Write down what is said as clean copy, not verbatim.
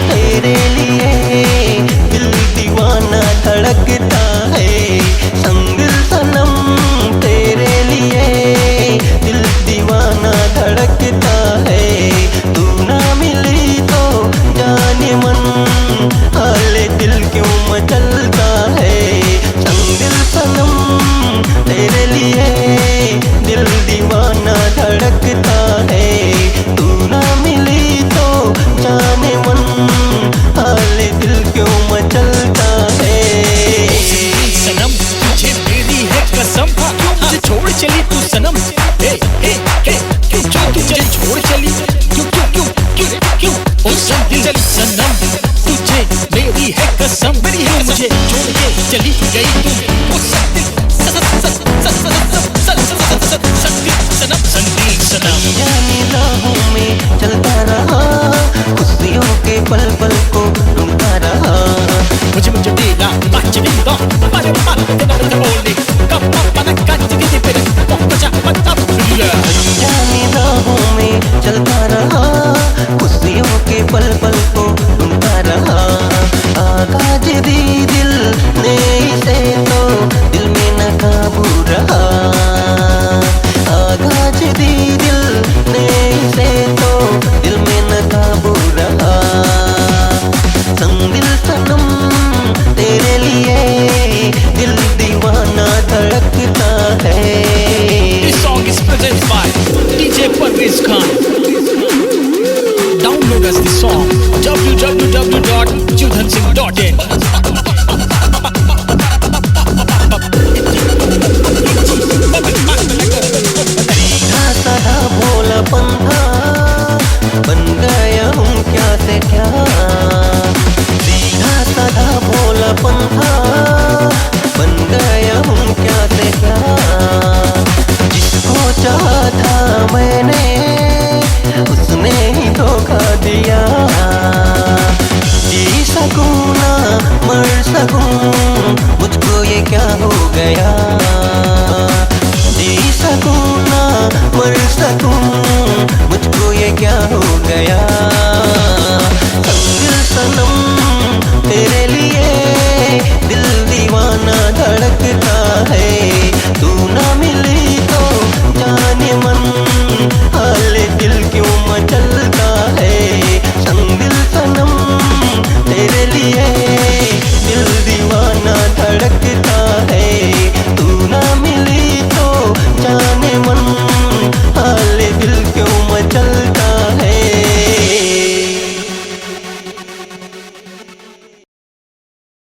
तेरे लिए दिल दीवाना धड़कता है। संग सनम तेरे लिए दिल दीवाना धड़कता है। तू ना मिली तो जाने मन हाले दिल क्यों मचलता है। संग सनम तेरे लिए दिल दीवाना धड़कता है। तू ना मिली तो जाने मन हाले दिल क्यों मचलता है। सनम तुझे मेरी है कसम, क्यों मुझे छोड़ चली तू सनम। क्यों तुझे छोड़ चली, क्यों क्यों क्यों क्यों क्यों ओ दिल सनम तुझे मेरी है कसम, मेरी है मुझे छोड़ के चली गई तुम। ओ सनम जाने राहों में चलता रहा, खुशियों के पल पल को ढूंढता रहा। मुझे तेरा बात नहीं दो,